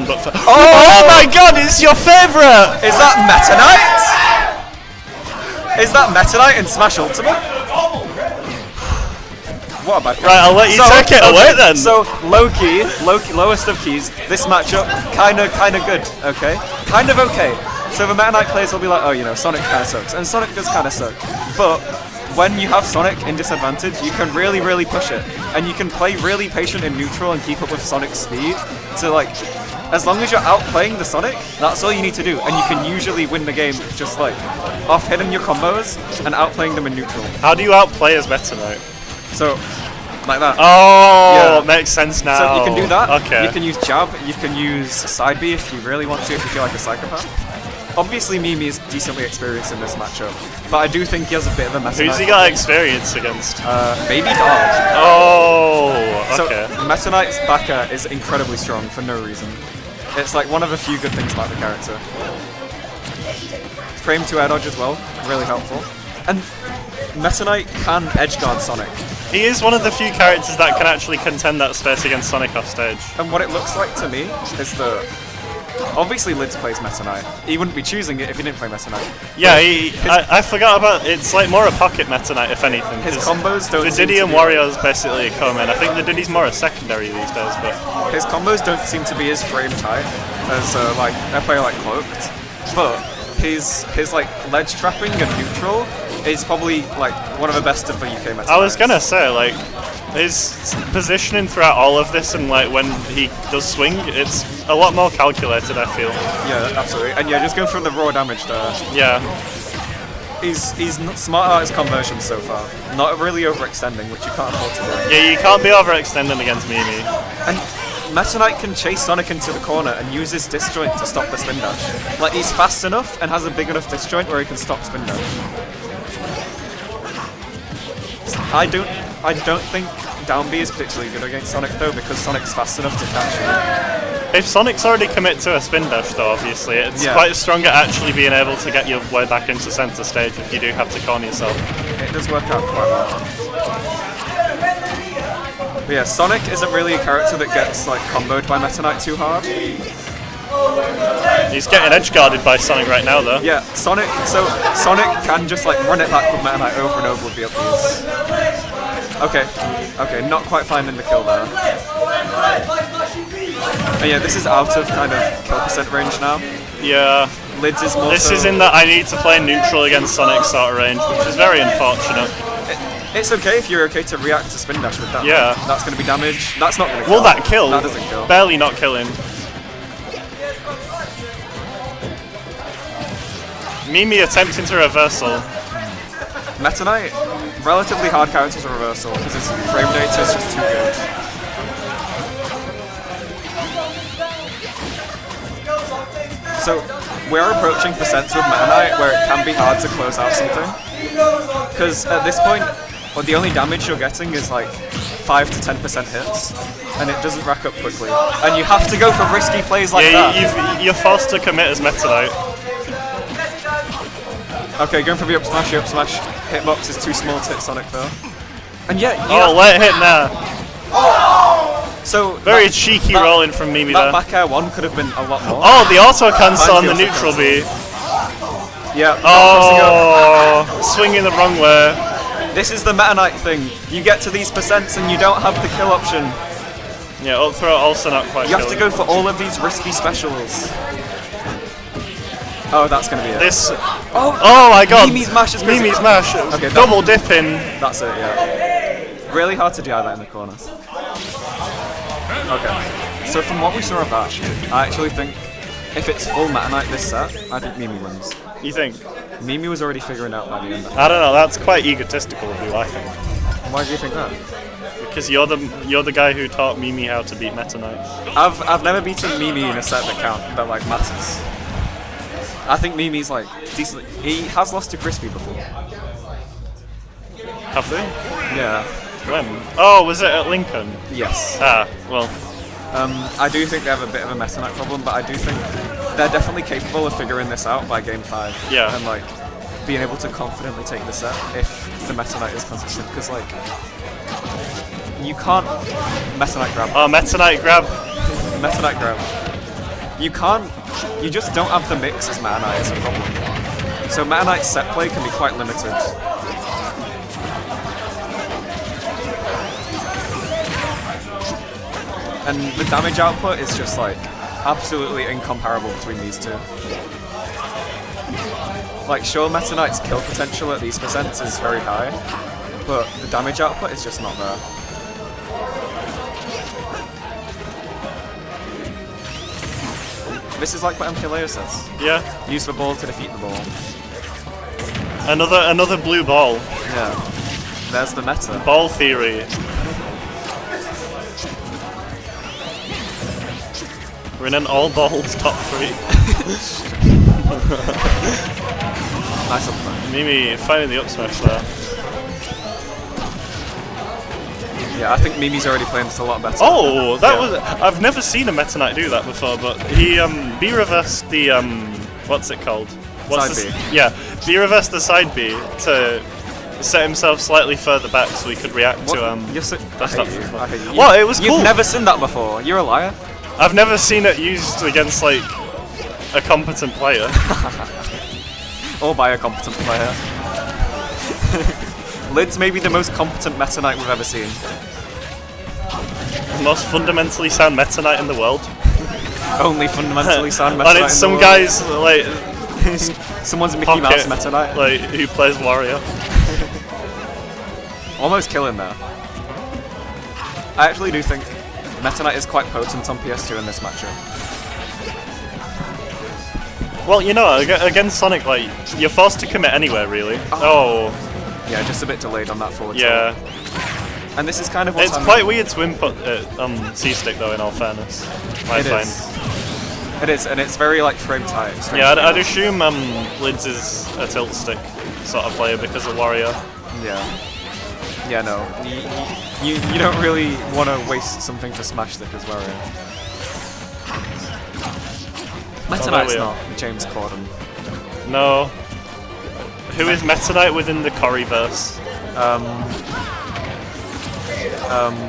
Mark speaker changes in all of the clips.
Speaker 1: but for oh my god, it's your favourite!
Speaker 2: Is that Meta Knight? Is that Meta Knight in Smash Ultimate? What a bad guy.
Speaker 1: Right, I'll let you take it away then.
Speaker 2: So low key, lowest of keys. This matchup, kind of good. Okay, kind of okay. So the Meta Knight players will be like, oh, you know, Sonic kind of sucks, and Sonic does kind of suck. But when you have Sonic in disadvantage, you can really push it, and you can play really patient in neutral and keep up with Sonic's speed. So like, as long as you're outplaying the Sonic, that's all you need to do, and you can usually win the game just like off hitting your combos and outplaying them in neutral.
Speaker 1: How do you outplay as Meta Knight?
Speaker 2: So, like that.
Speaker 1: Oh, yeah. Makes sense now.
Speaker 2: So you can do that.
Speaker 1: Okay.
Speaker 2: You can use jab. You can use side B if you really want to, if you feel like a psychopath. Obviously, Memey is decently experienced in this matchup, but I do think he has a bit of a Meta Knight.
Speaker 1: Who's he got experience against?
Speaker 2: Maybe Dog.
Speaker 1: Oh, okay.
Speaker 2: So Meta Knight's backer is incredibly strong for no reason. It's like one of the few good things about the character. Frame to air dodge as well, really helpful. And Meta Knight can edge guard Sonic.
Speaker 1: He is one of the few characters that can actually contend that space against Sonic off stage.
Speaker 2: And what it looks like to me is that obviously Lids plays Meta Knight. He wouldn't be choosing it if he didn't play Meta Knight.
Speaker 1: Yeah, I forgot about it's like more a pocket Meta Knight if anything.
Speaker 2: His combos don't.
Speaker 1: The Diddy and Wario's basically come in. I think the Diddy's more a secondary these days, but
Speaker 2: his combos don't seem to be as frame tight as like a player like Cloaked. But his like ledge trapping and neutral is probably like one of the best of the UK Meta.
Speaker 1: I was gonna say like his positioning throughout all of this and like when he does swing, it's a lot more calculated. I feel.
Speaker 2: Yeah, absolutely. And yeah, just going for the raw damage there.
Speaker 1: Yeah.
Speaker 2: He's not smart about his conversions so far. Not really overextending, which you can't afford to do.
Speaker 1: Yeah, you can't be overextending against Memey.
Speaker 2: And Meta Knight can chase Sonic into the corner and use his disjoint to stop the spin dash. Like he's fast enough and has a big enough disjoint where he can stop spin dash. I don't think down B is particularly good against Sonic though, because Sonic's fast enough to catch you.
Speaker 1: If Sonic's already commit to a spin dash though, obviously, it's quite strong at actually being able to get your way back into center stage if you do have to corner yourself.
Speaker 2: It does work out quite well. But yeah, Sonic isn't really a character that gets like comboed by Meta Knight too hard.
Speaker 1: He's getting edge guarded by Sonic right now though.
Speaker 2: Yeah, Sonic can just like run it back with Meta Knight over and over with the up Bs. Okay, not quite finding the kill there. And yeah, this is out of kind of kill percent range now.
Speaker 1: Yeah.
Speaker 2: Lids is more
Speaker 1: This is in that I need to play neutral against Sonic sort of range, which is very unfortunate.
Speaker 2: It's okay if you're okay to react to spin dash with that.
Speaker 1: Yeah.
Speaker 2: That's going to be damage. That's not going to kill.
Speaker 1: Will that kill?
Speaker 2: That doesn't kill.
Speaker 1: Barely not killing. Memey attempting to reversal.
Speaker 2: Meta Knight, relatively hard character to reversal because his frame data is just too good. So we're approaching percents with Meta Knight where it can be hard to close out something. Because at this point, well, the only damage you're getting is like 5 to 10% hits, and it doesn't rack up quickly. And you have to go for risky plays like that.
Speaker 1: You're forced to commit as Meta Knight.
Speaker 2: Okay, going for the up smash. Hitbox is too small to hit Sonic though. And yeah,
Speaker 1: let hit now.
Speaker 2: So
Speaker 1: very cheeky rolling from Memey there.
Speaker 2: That back air one could have been a lot more.
Speaker 1: Oh, the auto cancel on the neutral B.
Speaker 2: Yeah.
Speaker 1: Oh, swinging the wrong way.
Speaker 2: This is the Meta Knight thing. You get to these percents and you don't have the kill option.
Speaker 1: Yeah, up throw also not quite.
Speaker 2: You have to go for all of these risky specials. Oh, that's gonna be it.
Speaker 1: Oh my god.
Speaker 2: Memey's mash is crazy.
Speaker 1: Memey's mash. Okay, double dipping.
Speaker 2: That's it, yeah. Really hard to DI that in the corners. Okay. So from what we saw of that, I actually think if it's full Meta Knight this set, I think Memey wins.
Speaker 1: You think?
Speaker 2: Memey was already figuring out by the end of it.
Speaker 1: I don't know, that's quite egotistical of you, I think.
Speaker 2: Why do you think that?
Speaker 1: Because you're the guy who taught Memey how to beat Meta Knight.
Speaker 2: I've never beaten Memey in a set that like matters. I think Memey's like decent. He has lost to Crispy before.
Speaker 1: Have they?
Speaker 2: Yeah.
Speaker 1: When? Oh, was it at Lincoln?
Speaker 2: Yes.
Speaker 1: Ah, well.
Speaker 2: I do think they have a bit of a Meta Knight problem, but I do think they're definitely capable of figuring this out by game 5.
Speaker 1: Yeah.
Speaker 2: And like being able to confidently take the set if the Meta Knight is consistent, because like you can't Meta Knight grab.
Speaker 1: Oh, Meta Knight grab.
Speaker 2: Meta Knight grab. You just don't have the mix as Meta Knight is a problem. So Meta Knight's set play can be quite limited. And the damage output is just like absolutely incomparable between these two. Like sure, Meta Knight's kill potential at these percents is very high, but the damage output is just not there. This is like what MKLeo says.
Speaker 1: Yeah.
Speaker 2: Use the ball to defeat the ball.
Speaker 1: Another blue ball.
Speaker 2: Yeah. There's the meta.
Speaker 1: Ball theory. We're in an all balls top 3.
Speaker 2: Nice up front.
Speaker 1: Memey finding the up smash there.
Speaker 2: Yeah, I think Memey's already playing this a lot better.
Speaker 1: Oh, that was. I've never seen a Meta Knight do that before, but he B reversed the what's it called?
Speaker 2: Side B.
Speaker 1: Yeah, B reversed the side B to set himself slightly further back so he could react to
Speaker 2: I hate you. I hate you.
Speaker 1: Well, it was cool.
Speaker 2: You've never seen that before. You're a liar.
Speaker 1: I've never seen it used against like a competent player.
Speaker 2: Or by a competent player. Lid's maybe the most competent Meta Knight we've ever seen.
Speaker 1: The most fundamentally sound Meta Knight in the world.
Speaker 2: Only fundamentally sound Meta Knight.
Speaker 1: And it's
Speaker 2: in the
Speaker 1: some
Speaker 2: world.
Speaker 1: guys like
Speaker 2: Someone's Mickey Mouse
Speaker 1: pocket,
Speaker 2: Meta Knight.
Speaker 1: like who plays Warrior.
Speaker 2: Almost killing there. I actually do think Meta Knight is quite potent on PS2 in this matchup.
Speaker 1: Well, you know, against Sonic, like you're forced to commit anywhere, really. Oh.
Speaker 2: Yeah, just a bit delayed on that forward.
Speaker 1: Yeah.
Speaker 2: tilt. And this is kind of what's
Speaker 1: It's quite weird to input C-stick though, in all fairness. I find.
Speaker 2: It is, and it's very like frame tight.
Speaker 1: Yeah, I'd assume Lids is a tilt stick sort of player because of Warrior.
Speaker 2: Yeah. Yeah, no. You don't really want to waste something for Smash Stick as Warrior. Meta Knight's not James Corden.
Speaker 1: No. Who is Meta Knight within the Coreyverse?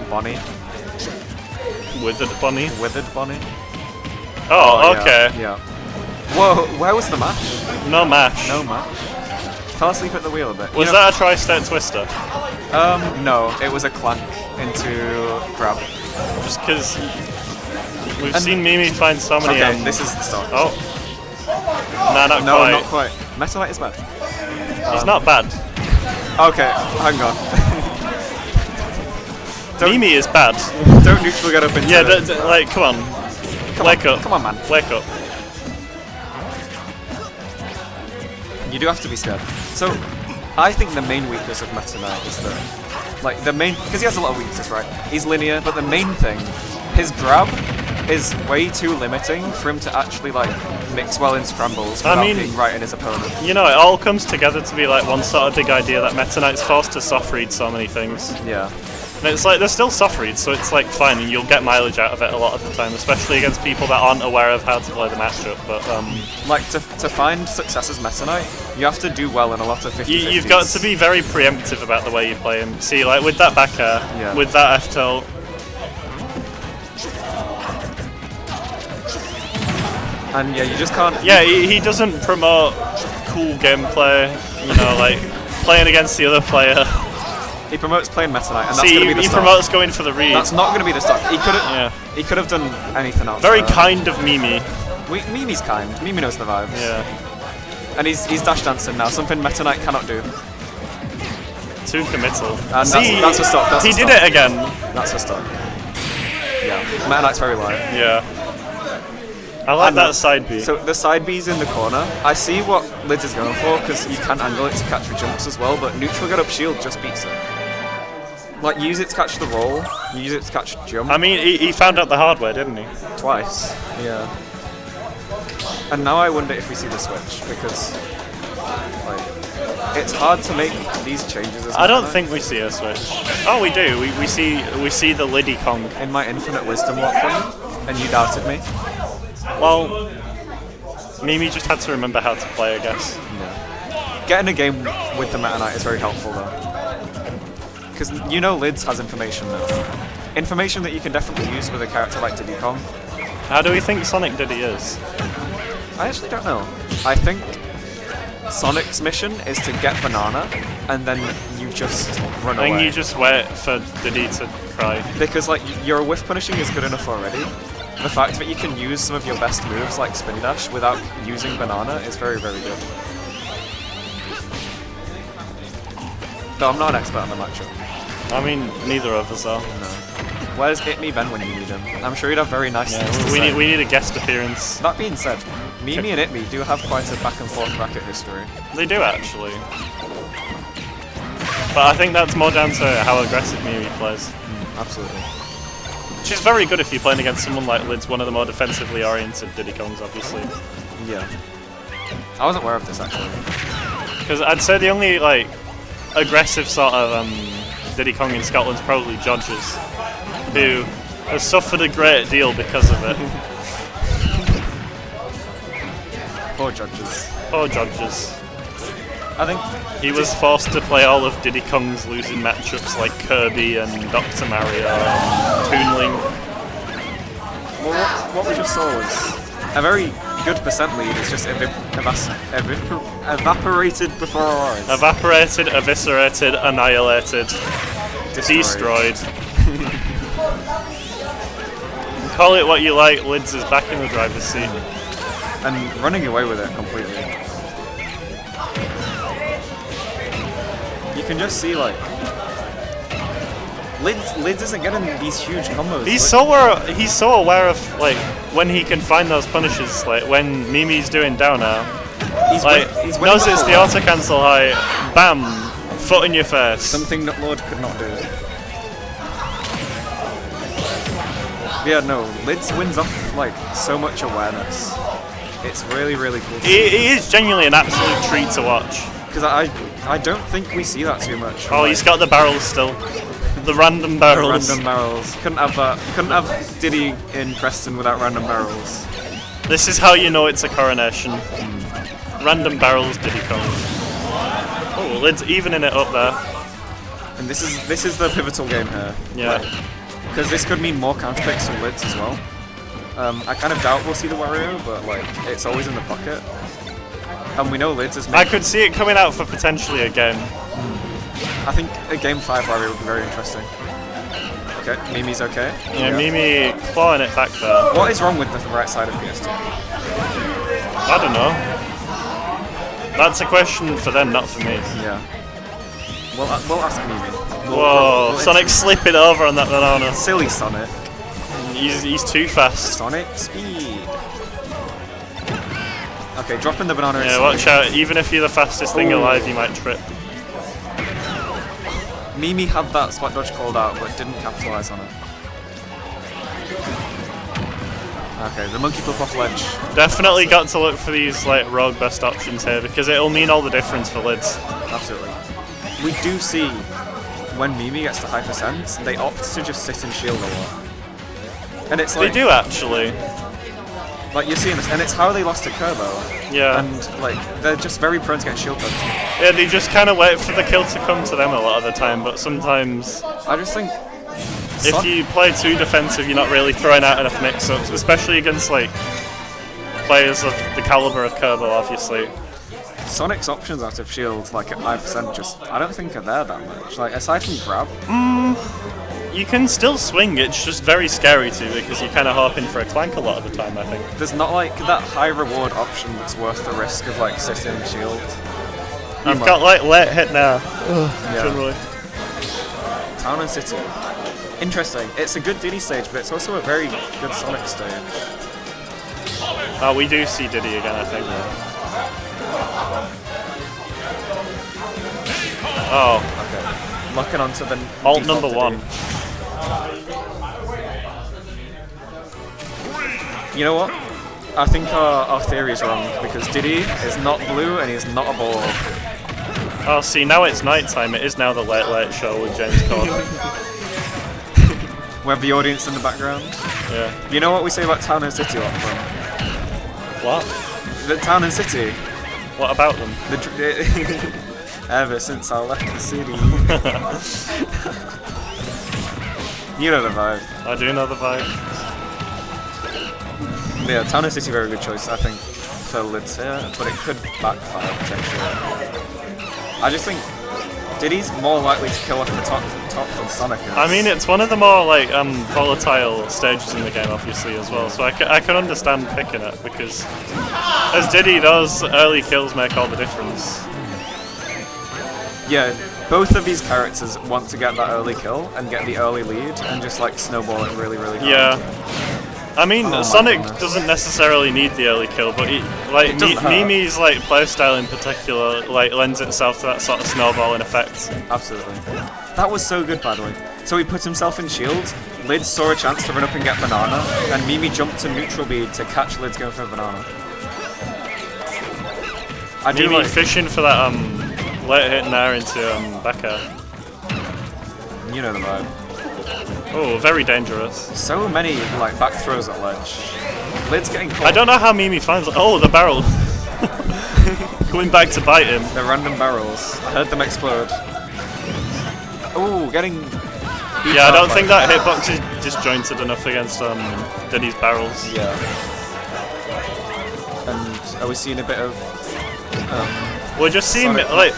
Speaker 2: Bonnie.
Speaker 1: Withered Bunny?
Speaker 2: Withered Bonnie.
Speaker 1: Oh,
Speaker 2: yeah,
Speaker 1: okay.
Speaker 2: Yeah. Whoa, where was the match?
Speaker 1: No match.
Speaker 2: No match. Fell asleep at the wheel a bit.
Speaker 1: Was that a tri-step twister?
Speaker 2: No, it was a clank into grab.
Speaker 1: Just because we've seen Memey find so many.
Speaker 2: Okay, this is the start.
Speaker 1: Oh. Nah, not
Speaker 2: No,
Speaker 1: quite.
Speaker 2: not quite. Meta Knight is bad.
Speaker 1: He's not bad.
Speaker 2: Okay, hang on.
Speaker 1: Memey is bad.
Speaker 2: Don't neutral get up into
Speaker 1: Yeah,
Speaker 2: it.
Speaker 1: like, come on. Wake up.
Speaker 2: Come on, man.
Speaker 1: Wake up.
Speaker 2: You do have to be scared. So, I think the main weakness of Meta Knight is that, like, because he has a lot of weaknesses, right? He's linear, but the main thing, his grab is way too limiting for him to actually, like, mix well in scrambles without being right in his opponent.
Speaker 1: You know, it all comes together to be, like, one sort of big idea that Meta Knight's forced to soft read so many things.
Speaker 2: Yeah.
Speaker 1: And it's like, they're still soft reads, so it's like fine, and you'll get mileage out of it a lot of the time, especially against people that aren't aware of how to play the matchup, but
Speaker 2: like, to find success as Meta Knight, you have to do well in a lot of 50-50s.
Speaker 1: You've got to be very preemptive about the way you play him. See, like, with that back air, with that F tilt.
Speaker 2: And yeah, you just can't...
Speaker 1: Yeah, he doesn't promote cool gameplay, you know, like, playing against the other player.
Speaker 2: He promotes playing Meta Knight, and that's going to be the
Speaker 1: he
Speaker 2: start.
Speaker 1: promotes going for the read.
Speaker 2: That's not going to be the start. He could have done anything else.
Speaker 1: Very kind of Memey.
Speaker 2: Memey's kind. Memey knows the vibes.
Speaker 1: Yeah.
Speaker 2: And he's dash dancing now, something Meta Knight cannot do.
Speaker 1: Too committal.
Speaker 2: And that's a stop.
Speaker 1: He did it again.
Speaker 2: That's a stop. Yeah. Meta Knight's very light.
Speaker 1: Yeah. I like that side B.
Speaker 2: So the side B's in the corner. I see what Lids is going for, because you can angle it to catch the jumps as well, but neutral get up shield just beats it. Like, use it to catch the roll, use it to catch jump.
Speaker 1: I mean, he found out the hard way, didn't he?
Speaker 2: Twice. Yeah. And now I wonder if we see the switch, because like, it's hard to make these changes.
Speaker 1: I don't think we see a switch. Oh, we do. We see the Liddy Kong.
Speaker 2: In my infinite wisdom, Watson, and you doubted me.
Speaker 1: Well, Memey just had to remember how to play, I guess.
Speaker 2: Yeah. Getting a game with the Meta Knight is very helpful, though. Because you know Lids has information now. Information that you can definitely use with a character like Diddy Kong.
Speaker 1: How do we think Sonic Diddy is?
Speaker 2: I actually don't know. I think Sonic's mission is to get Banana, and then you just run away.
Speaker 1: And you just wait for Diddy to cry.
Speaker 2: Because like your whiff punishing is good enough already. The fact that you can use some of your best moves like Spinny Dash without using Banana is very, very good. Though I'm not an expert on the matchup.
Speaker 1: I mean, neither of us are.
Speaker 2: No. Where's Hit Me Ben when you need him? I'm sure he'd have very nice things to say.
Speaker 1: We need a guest appearance.
Speaker 2: That being said, Memey and Hit Me do have quite a back and forth bracket history.
Speaker 1: They do actually. But I think that's more down to how aggressive Memey plays.
Speaker 2: Absolutely.
Speaker 1: She's very good if you're playing against someone like Lid's, one of the more defensively oriented Diddy Kongs, obviously.
Speaker 2: Yeah. I wasn't aware of this actually.
Speaker 1: Because I'd say the only like aggressive sort of Diddy Kong in Scotland's probably Jodges, who has suffered a great deal because of it.
Speaker 2: Poor Judges.
Speaker 1: Poor Jodges.
Speaker 2: I think
Speaker 1: he was forced to play all of Diddy Kong's losing matchups like Kirby and Dr. Mario and Toonling.
Speaker 2: Well, what we just saw was a very good percent lead. It's just evaporated before our eyes.
Speaker 1: Evaporated, eviscerated, annihilated, destroyed. Call it what you like, Lids is back in the driver's seat.
Speaker 2: And running away with it completely. You can just see like Lids isn't getting these huge combos.
Speaker 1: He's so aware of like when he can find those punishes, like when Memey's doing down air. He's knows it's the auto cancel high, bam, foot in your face.
Speaker 2: Something that Lord could not do. Yeah, no, Lids wins off like so much awareness. It's really, really cool.
Speaker 1: He is genuinely an absolute treat to watch.
Speaker 2: Because I don't think we see that too much.
Speaker 1: Oh, he's got the barrels still. The random barrels.
Speaker 2: The random barrels. Couldn't have that. Couldn't have Diddy in Preston without random barrels.
Speaker 1: This is how you know it's a coronation. Random barrels, Diddy Kong. Oh, Lid's evening it up there.
Speaker 2: And this is the pivotal game here.
Speaker 1: Yeah.
Speaker 2: Because this could mean more counter picks from Lids as well. I kind of doubt we'll see the Wario, but like it's always in the pocket. And we know Lids is.
Speaker 1: I could see it coming out for potentially a game.
Speaker 2: I think a game 5 Wario would be very interesting. Okay, Memey's okay.
Speaker 1: Yeah, Memey clawing it back there.
Speaker 2: What is wrong with the right side of PS2?
Speaker 1: I don't know. That's a question for them, not for me.
Speaker 2: Yeah. We'll ask Memey.
Speaker 1: Whoa, Sonic's slipping over on that banana.
Speaker 2: Silly Sonic.
Speaker 1: He's too fast.
Speaker 2: Sonic speed. Okay, dropping the banana.
Speaker 1: Yeah, watch out. Even if you're the fastest thing alive, you might trip.
Speaker 2: Memey had that spot dodge called out, but didn't capitalize on it. Okay, the monkey flip off ledge.
Speaker 1: Definitely got to look for these like rogue best options here because it'll mean all the difference for Lids.
Speaker 2: Absolutely. We do see when Memey gets to high percents, they opt to just sit and shield a lot. And it's like
Speaker 1: they do actually.
Speaker 2: Like you're seeing this, and it's how they lost to Kerbo.
Speaker 1: Yeah.
Speaker 2: And like they're just very prone to get shield punched.
Speaker 1: Yeah, they just kind of wait for the kill to come to them a lot of the time, but sometimes
Speaker 2: I just think
Speaker 1: if you play too defensive, you're not really throwing out enough mix-ups, especially against like players of the caliber of Kerbo, obviously.
Speaker 2: Sonic's options out of shield, like at 5%, just I don't think are there that much. Like aside from grab.
Speaker 1: You can still swing, it's just very scary too because you're kind of hoping for a clank a lot of the time, I think.
Speaker 2: There's not like that high reward option that's worth the risk of like sitting and shield.
Speaker 1: You've got like late hit now, generally.
Speaker 2: Town and City. Interesting. It's a good Diddy stage, but it's also a very good Sonic stage.
Speaker 1: Oh, we do see Diddy again, I think. Oh.
Speaker 2: Okay. Locking onto the
Speaker 1: alt number 1.
Speaker 2: You know what? I think our theory is wrong because Diddy is not blue and he's not a ball.
Speaker 1: Oh, see, now it's night time. It is now the Late Show with James Corden.
Speaker 2: We have the audience in the background.
Speaker 1: Yeah.
Speaker 2: You know what we say about Town and City a lot from?
Speaker 1: What?
Speaker 2: The Town and City.
Speaker 1: What about them?
Speaker 2: Ever since I left the city. You know the vibe.
Speaker 1: I do know the vibe.
Speaker 2: Yeah, Town and City, very good choice, I think, for Lids here, but it could backfire potentially. I just think Diddy's more likely to kill off the top than Sonic is.
Speaker 1: I mean, it's one of the more like volatile stages in the game, obviously, as well. So I can understand picking it because, as Diddy does, early kills make all the difference.
Speaker 2: Yeah, both of these characters want to get that early kill and get the early lead and just like snowball it really, really hard.
Speaker 1: Yeah. I mean, Sonic doesn't necessarily need the early kill, but Memey's like playstyle in particular like lends itself to that sort of snowballing effect.
Speaker 2: Absolutely. That was so good, by the way. So he put himself in shield, Lids saw a chance to run up and get banana, and Memey jumped to neutral bead to catch Lids going for a banana.
Speaker 1: Memey fishing for that late hit nair into back air.
Speaker 2: You know the vibe.
Speaker 1: Oh, very dangerous.
Speaker 2: So many like back throws at ledge. Lids getting caught.
Speaker 1: I don't know how Memey finds. Oh, the barrel. Going back to bite him.
Speaker 2: The random barrels. I heard them explode. Oh, getting.
Speaker 1: Yeah, I don't think that hitbox is disjointed enough against Diddy's barrels.
Speaker 2: Yeah. And are we seeing a bit of?
Speaker 1: We're just seeing like.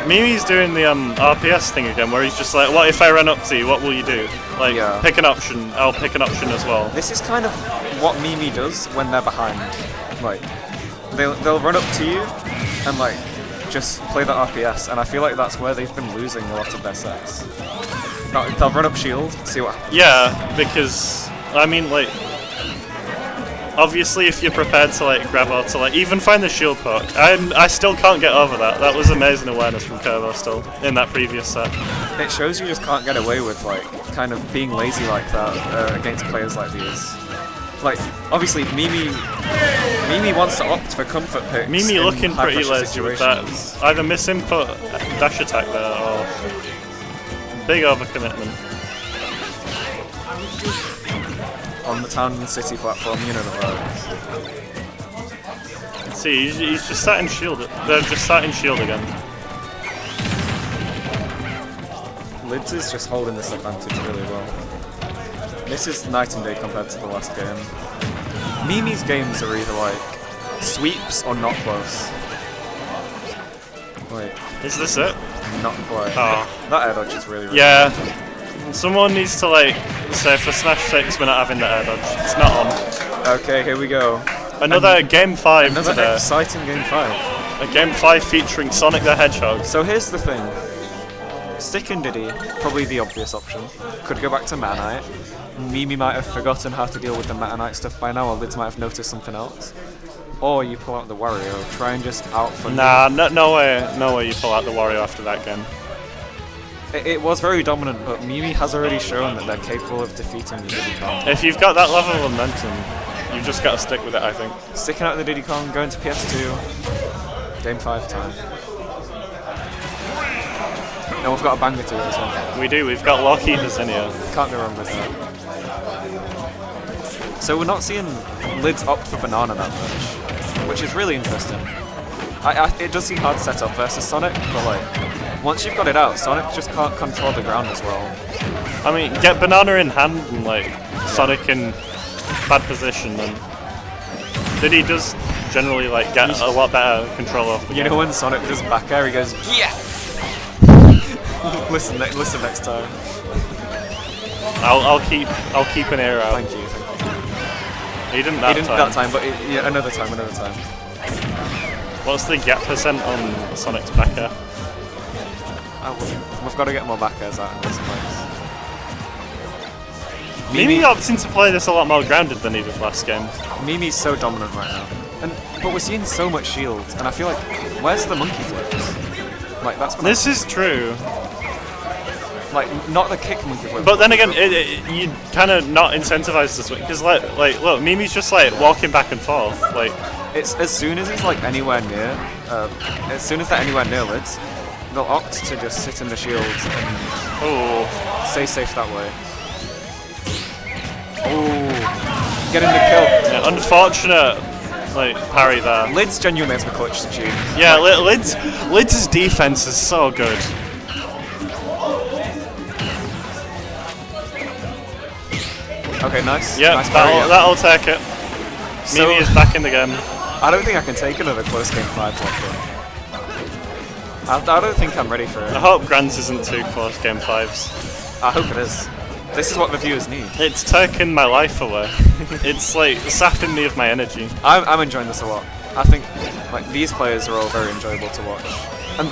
Speaker 1: Memey's doing the RPS thing again, where he's just like, what if I run up to you, what will you do? Like, pick an option, I'll pick an option as well.
Speaker 2: This is kind of what Memey does when they're behind. Like, they'll run up to you and like, just play the RPS, and I feel like that's where they've been losing a lot of their sets. They'll run up shield, see what happens.
Speaker 1: Yeah, because, I mean, like, obviously, if you're prepared to like grab or to like even find the shield poke, I still can't get over that. That was amazing awareness from Kerbo still in that previous set.
Speaker 2: It shows you just can't get away with like kind of being lazy like that against players like these. Like obviously Memey wants to opt for comfort picks.
Speaker 1: Memey looking pretty lazy with that. Either misinput dash attack there or big overcommitment.
Speaker 2: On the Town and City platform, you know the vibes.
Speaker 1: See, he's just sat in shield. They're just sat in shield again.
Speaker 2: Lids is just holding this advantage really well. This is night and day compared to the last game. Memey's games are either like sweeps or not close. Wait.
Speaker 1: Is this it?
Speaker 2: Not quite.
Speaker 1: Oh.
Speaker 2: That air dodge is really
Speaker 1: Yeah. Someone needs to like say for Smash 6 we're not having the air dodge. It's not on.
Speaker 2: Okay, here we go.
Speaker 1: Another Game 5
Speaker 2: Another
Speaker 1: today.
Speaker 2: exciting Game 5.
Speaker 1: A Game 5 featuring Sonic the Hedgehog.
Speaker 2: So here's the thing. Stick and Diddy, probably the obvious option. Could go back to Meta Knight. Memey might have forgotten how to deal with the Meta Knight stuff by now, or Lids might have noticed something else. Or you pull out the Wario, try and just out-fund him.
Speaker 1: No way you pull out the Wario after that game.
Speaker 2: It was very dominant, but Memey has already shown that they're capable of defeating the Diddy Kong.
Speaker 1: If you've got that level of momentum, you've just got to stick with it, I think.
Speaker 2: Sticking out the Diddy Kong, going to PS2, Game 5 time. No, we've got a banger to it as well.
Speaker 1: We do, we've got lock eaters in here.
Speaker 2: Can't go wrong with that. So we're not seeing Lids opt for banana that much, which is really interesting. It does seem hard to set up versus Sonic, but like, once you've got it out, Sonic just can't control the ground as well.
Speaker 1: I mean, get banana in hand and like Sonic in bad position, and Diddy does generally like get a lot better control of the game.
Speaker 2: You know when Sonic does back air, he goes, yeah! listen next time.
Speaker 1: I'll keep an ear out.
Speaker 2: Thank you.
Speaker 1: He didn't
Speaker 2: that time, but yeah, another time.
Speaker 1: What's the gap percent on Sonic's back air?
Speaker 2: We've got to get more back airs out in this place.
Speaker 1: Memey opting to play this a lot more grounded than he did last game.
Speaker 2: Memey's so dominant right now, but we're seeing so much shield, and I feel like, where's the monkey flips? Like that's.
Speaker 1: This is true.
Speaker 2: Like not the kick monkey flip.
Speaker 1: But then again, you kind of not incentivize this way because like look, Memey's just like walking back and forth. Like
Speaker 2: it's as soon as he's like anywhere near, as soon as they're anywhere near Lids, they'll opt to just sit in the shield and stay safe that way. Oh, getting the kill.
Speaker 1: Yeah, unfortunate. Like parry there.
Speaker 2: Lids genuinely has the clutch to tune.
Speaker 1: Yeah, Lids' defense is so good.
Speaker 2: Okay, nice.
Speaker 1: Yeah,
Speaker 2: nice
Speaker 1: that'll take it. Memey is back in the game.
Speaker 2: I don't think I can take another close game 5 like that. I don't think I'm ready for it.
Speaker 1: I hope Grants isn't too close game 5s.
Speaker 2: I hope it is. This is what the viewers need.
Speaker 1: It's taking my life away. It's like sapping me of my energy.
Speaker 2: I'm enjoying this a lot. I think like these players are all very enjoyable to watch. And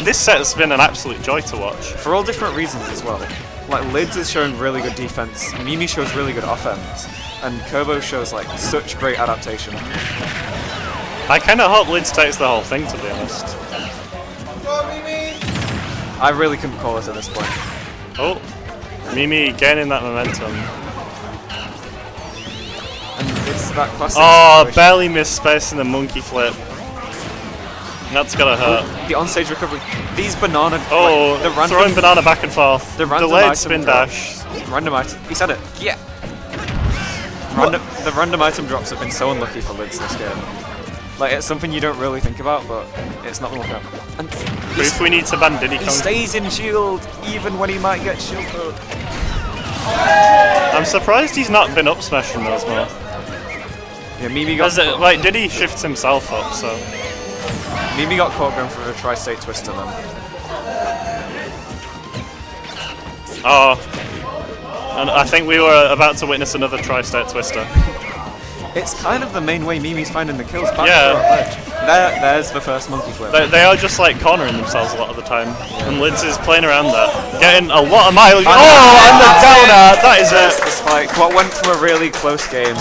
Speaker 1: this set has been an absolute joy to watch.
Speaker 2: For all different reasons as well. Like Lids is showing really good defense, Memey shows really good offense, and Kobo shows like such great adaptation.
Speaker 1: I kind of hope Lids takes the whole thing, to be honest.
Speaker 2: I really couldn't call it at this point.
Speaker 1: Oh, Memey gaining that momentum.
Speaker 2: And it's that classic situation.
Speaker 1: Barely missed space in the monkey flip. That's gotta hurt.
Speaker 2: The onstage recovery. These banana.
Speaker 1: Oh, like, throwing banana back and forth.
Speaker 2: The random
Speaker 1: delayed spin dash.
Speaker 2: Random item. He said it. Yeah. The random item drops have been so unlucky for Lids this game. Like it's something you don't really think about, but it's not looking up. And
Speaker 1: Proof we need to ban Diddy
Speaker 2: he
Speaker 1: Kong.
Speaker 2: stays in shield even when he might get shield hook.
Speaker 1: I'm surprised he's not been up smashing those more.
Speaker 2: Yeah, Memey got.
Speaker 1: Like Diddy shifts himself up, so.
Speaker 2: Memey got caught going for a tri-state twister then.
Speaker 1: Oh. And I think we were about to witness another tri-state twister.
Speaker 2: It's kind of the main way Memey's finding the kills. There's the first monkey flip.
Speaker 1: They are just like cornering themselves a lot of the time. And Lids is playing around that. Getting a lot of mileage. And the downer! That is it!
Speaker 2: The spike. What went from a really close game